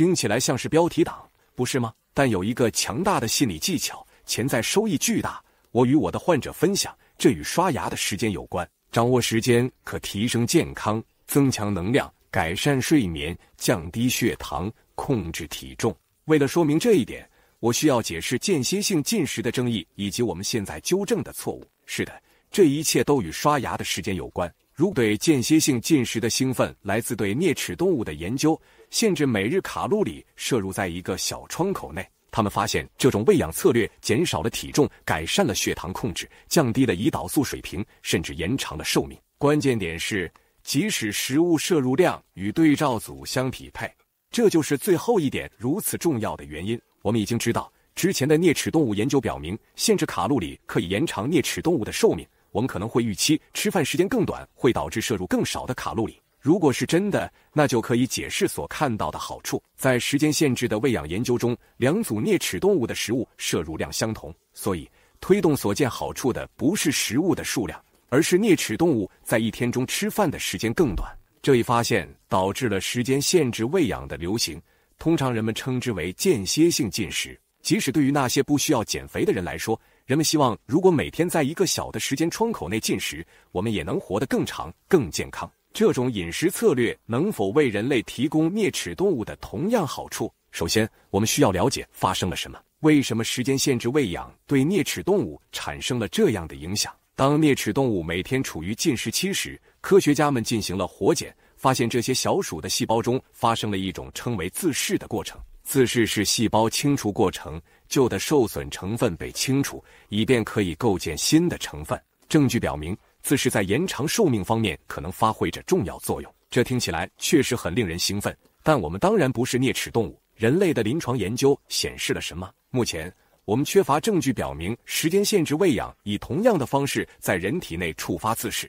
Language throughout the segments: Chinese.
听起来像是标题党，不是吗？但有一个强大的心理技巧，潜在收益巨大。我与我的患者分享，这与刷牙的时间有关。掌握时间可提升健康，增强能量，改善睡眠，降低血糖，控制体重。为了说明这一点，我需要解释间歇性进食的争议以及我们现在纠正的错误。是的，这一切都与刷牙的时间有关。如对间歇性进食的兴奋来自对啮齿动物的研究，限制每日卡路里摄入在一个小窗口内。他们发现这种喂养策略减少了体重，改善了血糖控制，降低了胰岛素水平，甚至延长了寿命。关键点是，即使食物摄入量与对照组相匹配，这就是最后一点如此重要的原因。我们已经知道，之前的啮齿动物研究表明，限制卡路里可以延长啮齿动物的寿命。我们可能会预期吃饭时间更短会导致摄入更少的卡路里。如果是真的，那就可以解释所看到的好处。在时间限制的喂养研究中，两组啮齿动物的食物摄入量相同，所以推动所见好处的不是食物的数量，而是啮齿动物在一天中吃饭的时间更短。这一发现导致了时间限制喂养的流行，通常人们称之为间歇性进食。即使对于那些不需要减肥的人来说，人们希望如果每天在一个小的时间窗口内进食，我们也能活得更长、更健康。这种饮食策略能否为人类提供啮齿动物的同样好处？首先，我们需要了解发生了什么。为什么时间限制喂养对啮齿动物产生了这样的影响？当啮齿动物每天处于进食期时，科学家们进行了活检，发现这些小鼠的细胞中发生了一种称为自噬的过程。自噬是细胞清除过程，旧的受损成分被清除，以便可以构建新的成分。证据表明，自噬在延长寿命方面可能发挥着重要作用。这听起来确实很令人兴奋，但我们当然不是啮齿动物。人类的临床研究显示了什么？目前我们缺乏证据表明时间限制喂养以同样的方式在人体内触发自噬。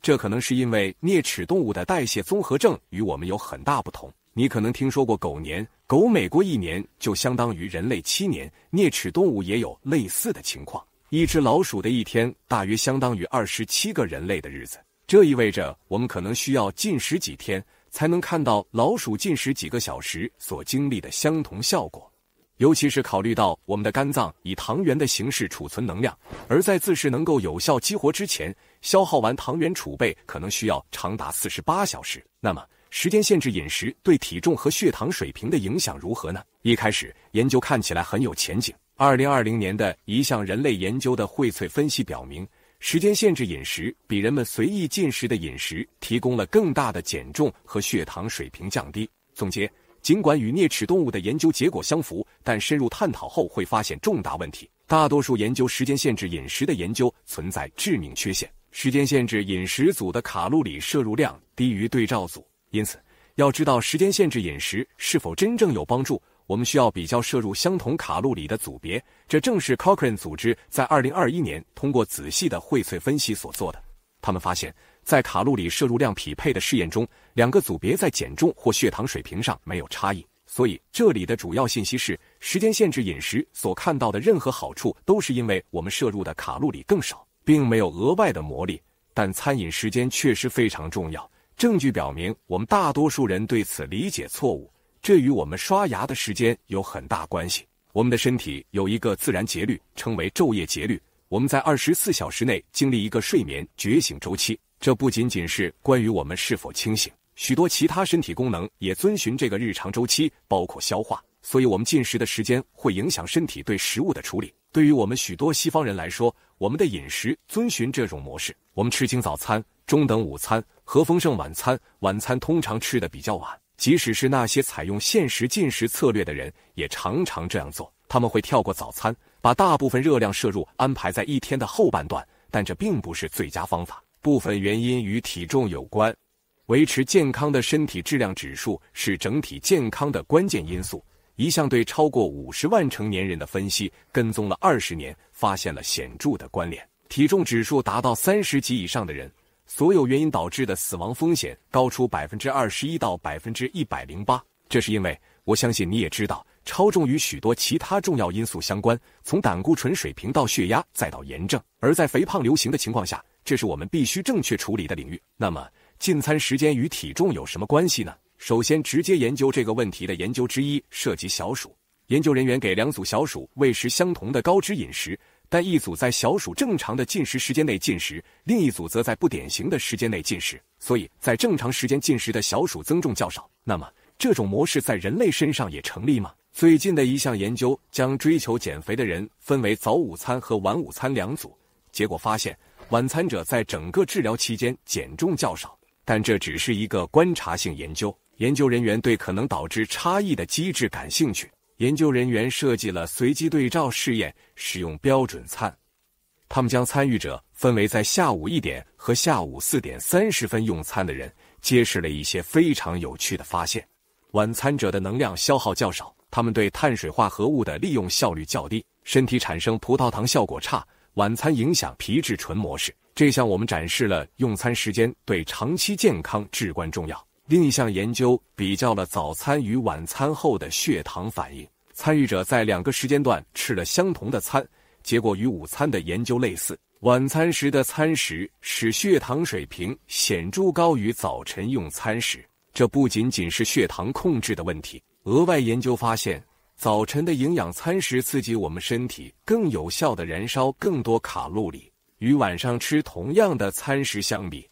这可能是因为啮齿动物的代谢综合症与我们有很大不同。你可能听说过狗年，狗每过1年就相当于人类7年，啮齿动物也有类似的情况。一只老鼠的一天大约相当于27个人类的日子，这意味着我们可能需要进食几天才能看到老鼠进食几个小时所经历的相同效果。尤其是考虑到我们的肝脏以糖原的形式储存能量，而在自噬能够有效激活之前，消耗完糖原储备可能需要长达48小时。那么时间限制饮食对体重和血糖水平的影响如何呢？一开始研究看起来很有前景。2020年的一项人类研究的荟萃分析表明，时间限制饮食比人们随意进食的饮食提供了更大的减重和血糖水平降低。总结，尽管与啮齿动物的研究结果相符，但深入探讨后会发现重大问题。大多数研究时间限制饮食的研究存在致命缺陷。时间限制饮食组的卡路里摄入量低于对照组，因此要知道时间限制饮食是否真正有帮助，我们需要比较摄入相同卡路里的组别。这正是 Cochrane 组织在2021年通过仔细的荟萃分析所做的。他们发现，在卡路里摄入量匹配的试验中，2个组别在减重或血糖水平上没有差异。所以这里的主要信息是，时间限制饮食所看到的任何好处都是因为我们摄入的卡路里更少，并没有额外的魔力。但餐饮时间确实非常重要。证据表明，我们大多数人对此理解错误，这与我们刷牙的时间有很大关系。我们的身体有一个自然节律，称为昼夜节律。我们在24小时内经历一个睡眠觉醒周期，这不仅仅是关于我们是否清醒，许多其他身体功能也遵循这个日常周期，包括消化。所以我们进食的时间会影响身体对食物的处理。对于我们许多西方人来说，我们的饮食遵循这种模式。我们吃清早餐，中等午餐和丰盛晚餐，晚餐通常吃得比较晚。即使是那些采用限时进食策略的人，也常常这样做。他们会跳过早餐，把大部分热量摄入安排在一天的后半段，但这并不是最佳方法。部分原因与体重有关。维持健康的身体质量指数是整体健康的关键因素。一项对超过50万成年人的分析，跟踪了20年，发现了显著的关联。体重指数达到30级以上的人，所有原因导致的死亡风险高出21%到108%。这是因为，我相信你也知道，超重与许多其他重要因素相关，从胆固醇水平到血压再到炎症。而在肥胖流行的情况下，这是我们必须正确处理的领域。那么，进餐时间与体重有什么关系呢？首先，直接研究这个问题的研究之一涉及小鼠。研究人员给2组小鼠喂食相同的高脂饮食，但一组在小鼠正常的进食时间内进食，另一组则在不典型的时间内进食，所以在正常时间进食的小鼠增重较少。那么，这种模式在人类身上也成立吗？最近的一项研究将追求减肥的人分为早午餐和晚午餐2组，结果发现，晚餐者在整个治疗期间减重较少，但这只是一个观察性研究。研究人员对可能导致差异的机制感兴趣。研究人员设计了随机对照试验，使用标准餐。他们将参与者分为在下午1点和下午4点30分用餐的人，揭示了一些非常有趣的发现。晚餐者的能量消耗较少，他们对碳水化合物的利用效率较低，身体产生葡萄糖效果差。晚餐影响皮质醇模式，这向我们展示了用餐时间对长期健康至关重要。另一项研究比较了早餐与晚餐后的血糖反应，参与者在2个时间段吃了相同的餐，结果与午餐的研究类似。晚餐时的餐食使血糖水平显著高于早晨用餐时，这不仅仅是血糖控制的问题。额外研究发现，早晨的营养餐食刺激我们身体更有效地燃烧更多卡路里，与晚上吃同样的餐食相比，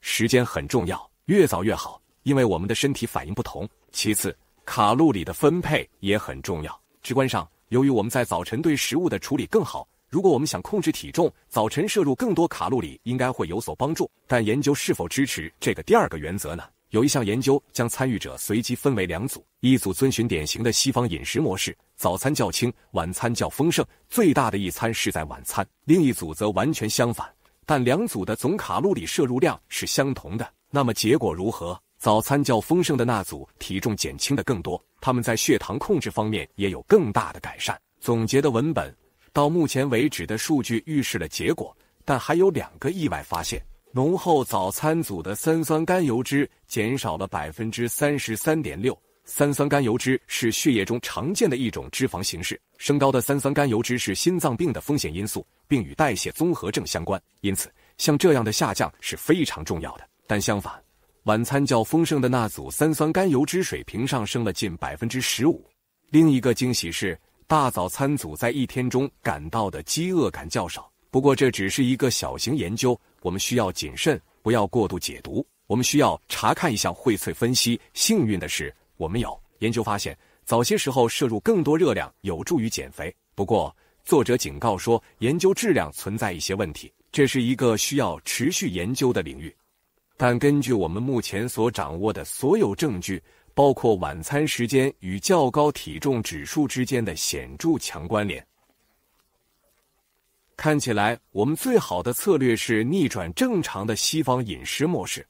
时间很重要，越早越好，因为我们的身体反应不同。其次，卡路里的分配也很重要。直观上，由于我们在早晨对食物的处理更好，如果我们想控制体重，早晨摄入更多卡路里应该会有所帮助。但研究是否支持这个第2个原则呢？有一项研究将参与者随机分为2组，一组遵循典型的西方饮食模式，早餐较轻，晚餐较丰盛，最大的一餐是在晚餐；另一组则完全相反，但2组的总卡路里摄入量是相同的。那么结果如何？早餐较丰盛的那组体重减轻的更多，他们在血糖控制方面也有更大的改善。总结的文本到目前为止的数据预示了结果，但还有2个意外发现。浓厚早餐组的三酸甘油脂减少了 33.6%。三酸甘油脂是血液中常见的一种脂肪形式，升高的三酸甘油脂是心脏病的风险因素，并与代谢综合症相关，因此像这样的下降是非常重要的。但相反，晚餐较丰盛的那组三酸甘油脂水平上升了近 15%。另一个惊喜是，大早餐组在一天中感到的饥饿感较少。不过这只是一个小型研究，我们需要谨慎，不要过度解读。我们需要查看一项荟萃分析。幸运的是，我们有研究发现，早些时候摄入更多热量有助于减肥。不过，作者警告说，研究质量存在一些问题，这是一个需要持续研究的领域。但根据我们目前所掌握的所有证据，包括晚餐时间与较高体重指数之间的显著强关联。看起来，我们最好的策略是逆转正常的西方饮食模式。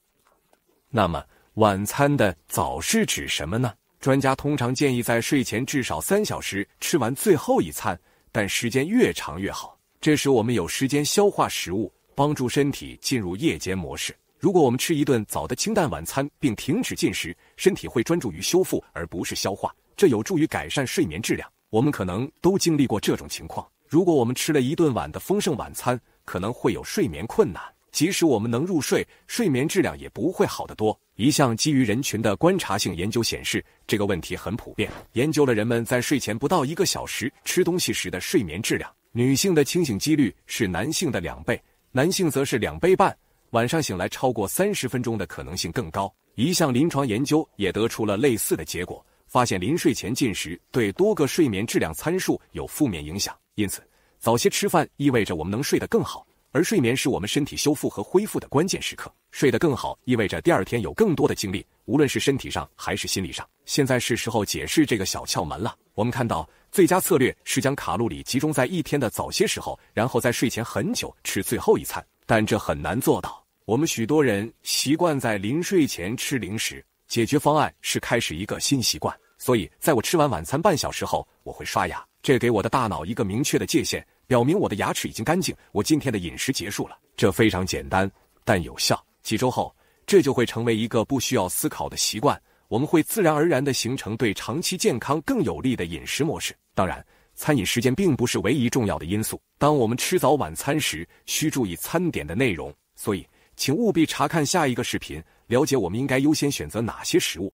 那么，晚餐的早是指什么呢？专家通常建议在睡前至少3小时吃完最后一餐，但时间越长越好，这时我们有时间消化食物，帮助身体进入夜间模式。如果我们吃一顿早的清淡晚餐并停止进食，身体会专注于修复而不是消化，这有助于改善睡眠质量。我们可能都经历过这种情况。如果我们吃了一顿晚的丰盛晚餐，可能会有睡眠困难，即使我们能入睡，睡眠质量也不会好得多。一项基于人群的观察性研究显示，这个问题很普遍。研究了人们在睡前不到1个小时吃东西时的睡眠质量，女性的清醒几率是男性的2倍，男性则是2倍半，晚上醒来超过30分钟的可能性更高。一项临床研究也得出了类似的结果，发现临睡前进食对多个睡眠质量参数有负面影响。因此，早些吃饭意味着我们能睡得更好，而睡眠是我们身体修复和恢复的关键时刻。睡得更好意味着第2天有更多的精力，无论是身体上还是心理上。现在是时候解释这个小窍门了。我们看到，最佳策略是将卡路里集中在一天的早些时候，然后在睡前很久吃最后一餐，但这很难做到。我们许多人习惯在临睡前吃零食，解决方案是开始一个新习惯。所以，在我吃完晚餐半小时后，我会刷牙，这给我的大脑一个明确的界限，表明我的牙齿已经干净，我今天的饮食结束了。这非常简单，但有效。几周后，这就会成为一个不需要思考的习惯，我们会自然而然地形成对长期健康更有利的饮食模式。当然，餐饮时间并不是唯一重要的因素。当我们吃早晚餐时，需注意餐点的内容。所以，请务必查看下一个视频，了解我们应该优先选择哪些食物。